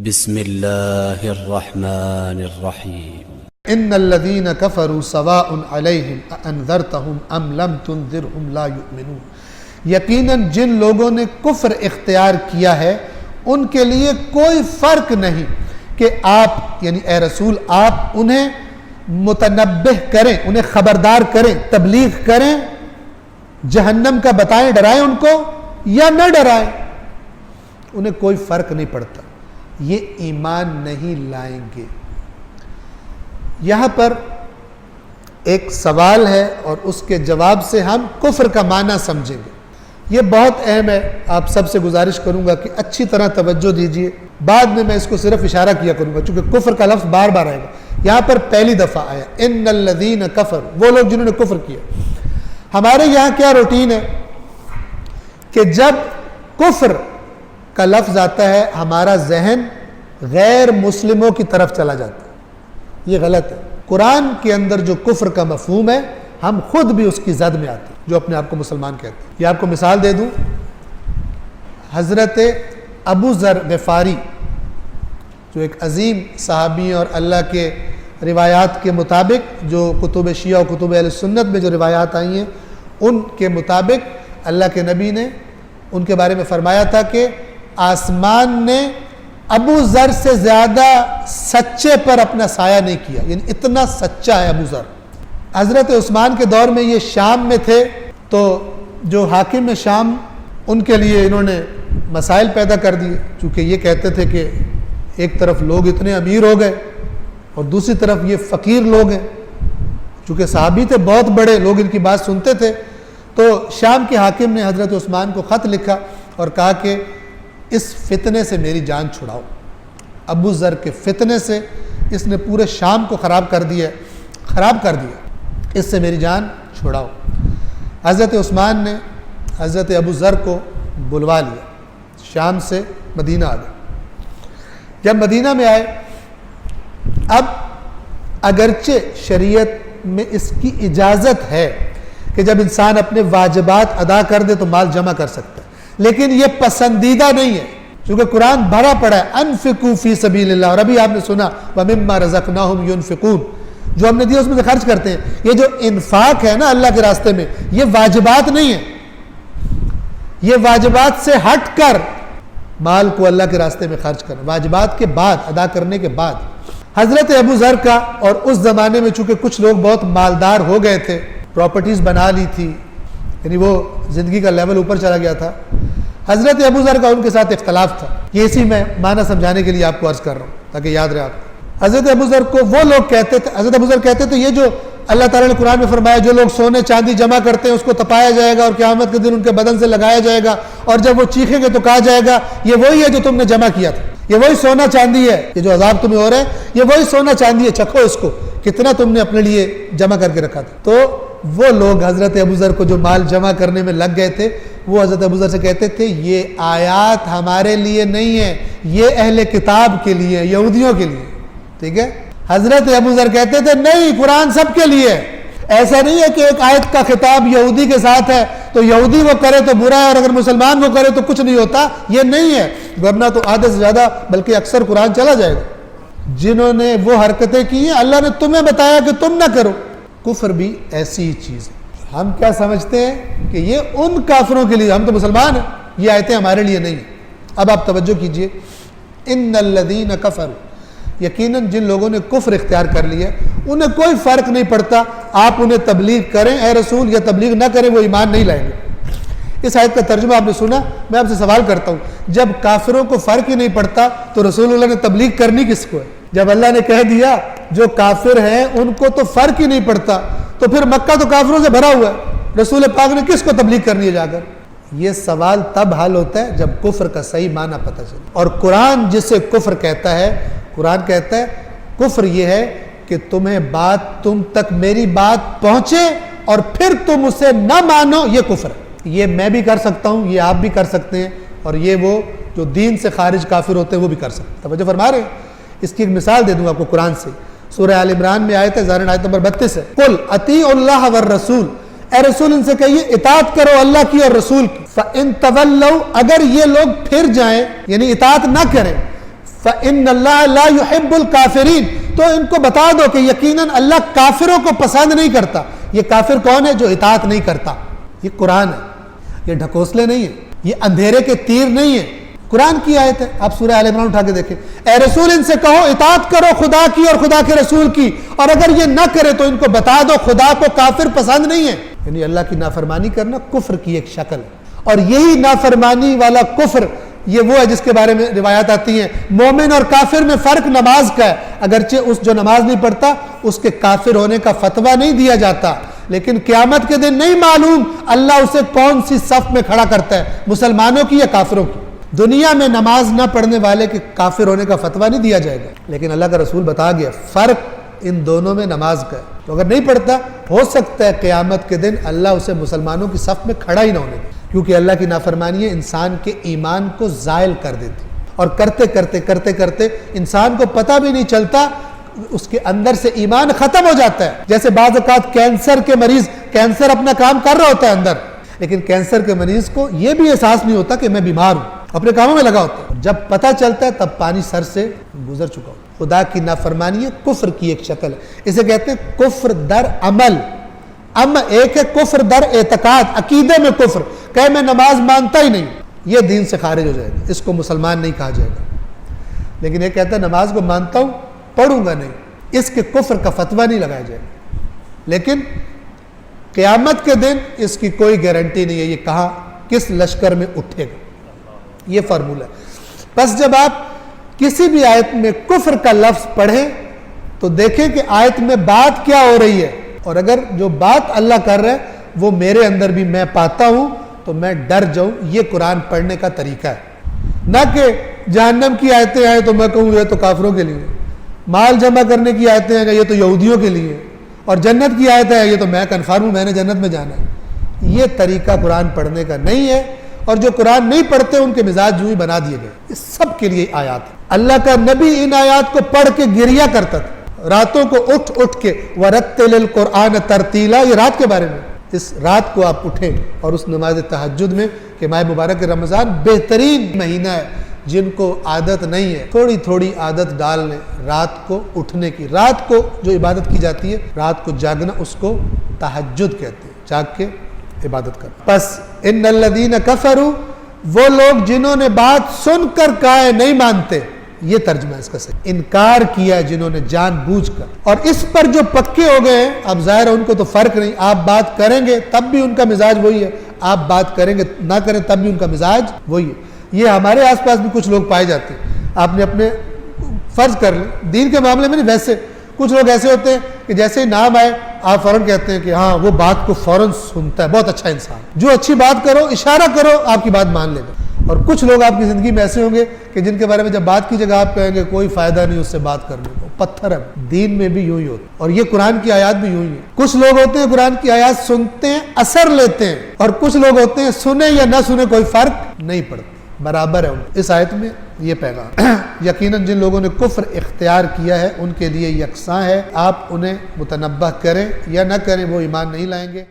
بسم اللہ الرحمن الرحیم ان الذین کفروا سواء علیہم اانذرتہم ام لم تنذرہم لا یؤمنون، یقیناً جن لوگوں نے کفر اختیار کیا ہے ان کے لیے کوئی فرق نہیں کہ آپ یعنی اے رسول آپ انہیں متنبہ کریں، انہیں خبردار کریں، تبلیغ کریں، جہنم کا بتائیں، ڈرائیں ان کو یا نہ ڈرائیں، انہیں کوئی فرق نہیں پڑتا، یہ ایمان نہیں لائیں گے۔ یہاں پر ایک سوال ہے اور اس کے جواب سے ہم کفر کا معنی سمجھیں گے۔ یہ بہت اہم ہے، آپ سب سے گزارش کروں گا کہ اچھی طرح توجہ دیجئے، بعد میں اس کو صرف اشارہ کیا کروں گا چونکہ کفر کا لفظ بار بار آئے گا۔ یہاں پر پہلی دفعہ آیا ان الذین کفروا، وہ لوگ جنہوں نے کفر کیا۔ ہمارے یہاں کیا روٹین ہے کہ جب کفر کا لفظ آتا ہے ہمارا ذہن غیر مسلموں کی طرف چلا جاتا ہے، یہ غلط ہے۔ قرآن کے اندر جو کفر کا مفہوم ہے ہم خود بھی اس کی زد میں آتے ہیں جو اپنے آپ کو مسلمان کہتے ہیں۔ یہ آپ کو مثال دے دوں، حضرت ابو ذر غفاری جو ایک عظیم صحابی ہیں اور اللہ کے روایات کے مطابق جو کتب شیعہ و کتب اہل سنت میں جو روایات آئی ہیں ان کے مطابق اللہ کے نبی نے ان کے بارے میں فرمایا تھا کہ آسمان نے ابو ذر سے زیادہ سچے پر اپنا سایہ نہیں کیا، یعنی اتنا سچا ہے ابو ذر۔ حضرت عثمان کے دور میں یہ شام میں تھے تو جو حاکم شام ان کے لیے انہوں نے مسائل پیدا کر دیے، چونکہ یہ کہتے تھے کہ ایک طرف لوگ اتنے امیر ہو گئے اور دوسری طرف یہ فقیر لوگ ہیں، چونکہ صحابی تھے بہت بڑے، لوگ ان کی بات سنتے تھے۔ تو شام کے حاکم نے حضرت عثمان کو خط لکھا اور کہا کہ اس فتنے سے میری جان چھڑاؤ، ابو ذر کے فتنے سے اس نے پورے شام کو خراب کر دیا، اس سے میری جان چھڑاؤ۔ حضرت عثمان نے حضرت ابو ذر کو بلوا لیا، شام سے مدینہ آ گئے۔ جب مدینہ میں آئے، اب اگرچہ شریعت میں اس کی اجازت ہے کہ جب انسان اپنے واجبات ادا کر دے تو مال جمع کر سکتا ہے، لیکن یہ پسندیدہ نہیں ہے، کیونکہ قرآن بھرا پڑا ہے انفقوا فی سبیل اللہ، اور ابھی آپ نے سنا وَمِمَّا رَزَقْنَاهُمْ يُنْفِقُونَ، جو ہم نے دیا اس میں سے خرچ کرتے ہیں۔ یہ جو انفاق ہے نا اللہ کے راستے میں، یہ واجبات نہیں ہے، یہ واجبات سے ہٹ کر مال کو اللہ کے راستے میں خرچ کرنا، واجبات کے بعد، ادا کرنے کے بعد۔ حضرت ابو ذر کا، اور اس زمانے میں چونکہ کچھ لوگ بہت مالدار ہو گئے تھے، پراپرٹیز بنا لی تھی، یعنی وہ زندگی کا لیول اوپر چلا گیا تھا، حضرت ابو ذر کا ان کے ساتھ اختلاف تھا۔ یہ اسی میں معنی سمجھانے کے لیے آپ کو عرض کر رہا ہوں تاکہ یاد رہے آپ کو۔ حضرت ابو ذر کو وہ لوگ کہتے تھے، حضرت ابو ذر کہتے تھے یہ جو اللہ تعالیٰ نے قرآن میں فرمایا جو لوگ سونے چاندی جمع کرتے ہیں اس کو تپایا جائے گا اور قیامت کے دن ان کے بدن سے لگایا جائے گا، اور جب وہ چیخیں گے تو کہا جائے گا یہ وہی ہے جو تم نے جمع کیا تھا، یہ وہی سونا چاندی ہے، یہ جو عذاب تمہیں ہو رہا ہے یہ وہی سونا چاندی ہے، چکھو اس کو، کتنا تم نے اپنے لیے جمع کر کے رکھا تھا۔ تو وہ لوگ حضرت ابو ذر کو جو مال جمع کرنے میں لگ گئے تھے وہ حضرت ابو ذر سے کہتے تھے یہ آیات ہمارے لیے نہیں ہے، یہ اہل کتاب کے لیے، یہودیوں کے لیے، ٹھیک ہے۔ حضرت ابو ذر کہتے تھے نہیں، قرآن سب کے لیے ہے، ایسا نہیں ہے کہ ایک آیت کا خطاب یہودی کے ساتھ ہے تو یہودی وہ کرے تو برا ہے اور اگر مسلمان وہ کرے تو کچھ نہیں ہوتا، یہ نہیں ہے، ورنہ تو آدھے سے زیادہ بلکہ اکثر قرآن چلا جائے گا۔ جنہوں نے وہ حرکتیں کی ہیں اللہ نے تمہیں بتایا کہ تم نہ کرو۔ کفر بھی ایسی ہی چیز ہے، ہم کیا سمجھتے ہیں کہ یہ ان کافروں کے لیے، ہم تو مسلمان ہیں، یہ آیتیں ہمارے لیے نہیں ہیں۔ اب آپ توجہ کیجئے، ان الذین کفروا، یقیناً جن لوگوں نے کفر اختیار کر لیا انہیں کوئی فرق نہیں پڑتا آپ انہیں تبلیغ کریں اے رسول یا تبلیغ نہ کریں، وہ ایمان نہیں لائیں گے۔ اس آیت کا ترجمہ آپ نے سنا، میں آپ سے سوال کرتا ہوں، جب کافروں کو فرق ہی نہیں پڑتا تو رسول اللہ نے تبلیغ کرنی کس کو ہے؟ جب اللہ نے کہہ دیا جو کافر ہیں ان کو تو فرق ہی نہیں پڑتا تو پھر مکہ تو کافروں سے بھرا ہوا ہے، رسول پاک نے کس کو تبلیغ کرنی ہے جا کر؟ یہ سوال تب حل ہوتا ہے جب کفر کا صحیح معنی پتہ چلے۔ اور قرآن جسے کفر کہتا ہے، قرآن کہتا ہے کفر یہ ہے کہ تم تک میری بات پہنچے اور پھر تم اسے نہ مانو، یہ کفر ہے۔ یہ میں بھی کر سکتا ہوں، یہ آپ بھی کر سکتے ہیں، اور یہ وہ جو دین سے خارج کافر ہوتے ہیں وہ بھی کر سکتے ہیں۔ توجہ فرما رہے ہیں؟ اس کی ایک مثال دے دوں آپ کو قرآن سے، سورہ آل عمران میں آیت ہے، ظاہراً آیت نمبر 32 ہے، قل اطیعوا اللہ والرسول، اے رسول ان سے کہیے اطاعت کرو اللہ کی اور رسول کی، فَإِن تَوَلَّوْا، اگر یہ لوگ پھر جائیں یعنی اطاعت نہ کریں، فإن اللہ لا يحب الکافرین، تو ان کو بتا دو کہ یقیناً اللہ کافروں کو پسند نہیں کرتا۔ یہ کافر کون ہے؟ جو اطاعت نہیں کرتا۔ یہ قرآن ہے، یہ ڈھکوسلے نہیں ہیں، یہ اندھیرے کے تیر نہیں ہیں، قرآن کی آیت ہے۔ آپ سورہ آل عمران اٹھا کے دیکھیں، اے رسول ان سے کہو اطاعت کرو خدا کی اور خدا کے رسول کی، اور اگر یہ نہ کرے تو ان کو بتا دو خدا کو کافر پسند نہیں ہے۔ یعنی اللہ کی نافرمانی کرنا کفر کی ایک شکل ہے، اور یہی نافرمانی والا کفر یہ وہ ہے جس کے بارے میں روایات آتی ہیں مومن اور کافر میں فرق نماز کا ہے، اگرچہ اس جو نماز نہیں پڑھتا اس کے کافر ہونے کا فتویٰ نہیں دیا جاتا، لیکن قیامت کے دن نہیں معلوم اللہ اسے کون سی صف میں کھڑا کرتا ہے، مسلمانوں کی یا کافروں کی۔ دنیا میں نماز نہ پڑھنے والے کے کافر ہونے کا فتویٰ نہیں دیا جائے گا، لیکن اللہ کا رسول بتا گیا فرق ان دونوں میں نماز کا ہے، تو اگر نہیں پڑھتا ہو سکتا ہے قیامت کے دن اللہ اسے مسلمانوں کی صف میں کھڑا ہی نہ ہونے دے، کیونکہ اللہ کی نافرمانی انسان کے ایمان کو زائل کر دیتی، اور کرتے کرتے کرتے کرتے انسان کو پتہ بھی نہیں چلتا اس کے اندر سے ایمان ختم ہو جاتا ہے۔ جیسے بعض اوقات کینسر کے مریض کینسر اپنا کام کر رہا ہوتا ہے اندر، لیکن کینسر کے مریض کو یہ بھی احساس نہیں ہوتا کہ میں بیمار ہوں، اپنے کاموں میں لگا ہوتا ہے، جب پتہ چلتا ہے تب پانی سر سے گزر چکا ہو۔ خدا کی نافرمانی کفر کی ایک شکل ہے، اسے کہتے ہیں کفر در عمل۔ ایک ہے کفر در اعتقاد، عقیدے میں کفر، کہ میں نماز مانتا ہی نہیں، یہ دین سے خارج ہو جائے گا، اس کو مسلمان نہیں کہا جائے گا۔ لیکن یہ کہتا ہے نماز کو مانتا ہوں پڑھوں گا نہیں، اس کے کفر کا فتویٰ نہیں لگایا جائے گا، لیکن قیامت کے دن اس کی کوئی گارنٹی نہیں ہے یہ کہاں کس لشکر میں اٹھے گا، یہ فارمولہ ہے۔ بس جب آپ کسی بھی آیت میں کفر کا لفظ پڑھیں تو دیکھیں کہ آیت میں بات کیا ہو رہی ہے، اور اگر جو بات اللہ کر رہا ہے وہ میرے اندر بھی میں پاتا ہوں تو میں ڈر جاؤں، یہ قرآن پڑھنے کا طریقہ ہے۔ نہ کہ جہنم کی آیتیں آئیں تو میں کہوں یہ تو کافروں کے لیے، مال جمع کرنے کی آیتیں ہیں یہ تو یہودیوں کے لیے، اور جنت کی آیتیں ہیں یہ تو میں کنفرم ہوں میں نے جنت میں جانا ہے۔ یہ طریقہ قرآن پڑھنے کا نہیں ہے، اور جو قرآن نہیں پڑھتے ان کے مزاج یوں ہی بنا دیے گئے۔ اس سب کے لیے آیات ہے۔ اللہ کا نبی ان آیات کو پڑھ کے گریا کرتا تھا، راتوں کو اٹھ اٹھ کے، وَرَتِّلِ الْقُرْآنَ تَرْتِيلًا، یہ رات کے بارے میں، اس رات کو آپ اٹھیں اور اس نماز تہجد میں، کہ ماہ مبارک رمضان بہترین مہینہ ہے، جن کو عادت نہیں ہے تھوڑی تھوڑی عادت ڈال لیں رات کو اٹھنے کی۔ رات کو جو عبادت کی جاتی ہے، رات کو جاگنا، اس کو تہجد کہتے ہیں، جاگ کے عبادت کرنا۔ پس ان الذین کفروا، وہ لوگ جنہوں نے بات سن کر کہا ہے نہیں مانتے، یہ ترجمہ ہے اس کا صحیح، انکار کیا ہے جنہوں نے جان بوجھ کر، اور اس پر جو پکے ہو گئے ہیں، اب ظاہر ہے ان کو تو فرق نہیں، آپ بات کریں گے تب بھی ان کا مزاج وہی ہے، آپ بات کریں گے نہ کریں تب بھی ان کا مزاج وہی ہے۔ یہ ہمارے آس پاس بھی کچھ لوگ پائے جاتے ہیں، آپ نے اپنے فرض کر لیں دین کے معاملے میں نہیں، ویسے کچھ لوگ ایسے ہوتے ہیں کہ جیسے ہی نام آئے آپ فوراً کہتے ہیں کہ ہاں وہ بات کو فوراً سنتا ہے، بہت اچھا انسان، جو اچھی بات کرو اشارہ کرو آپ کی بات مان لے گا۔ اور کچھ لوگ آپ کی زندگی میں ایسے ہوں گے کہ جن کے بارے میں جب بات کی جگہ آپ کہیں گے کوئی فائدہ نہیں اس سے بات کرنے کو، پتھر ہے۔ دین میں بھی یوں ہی ہوتا ہے، اور یہ قرآن کی آیات بھی یوں ہی ہے۔ کچھ لوگ ہوتے ہیں قرآن کی آیات سنتے ہیں اثر لیتے ہیں، اور کچھ لوگ ہوتے ہیں سنیں یا نہ سنیں کوئی فرق نہیں پڑتا، برابر ہے۔ اس آیت میں یہ پیغام یقیناً جن لوگوں نے کفر اختیار کیا ہے ان کے لیے یکساں ہے، آپ انہیں متنبہ کریں یا نہ کریں وہ ایمان نہیں لائیں گے۔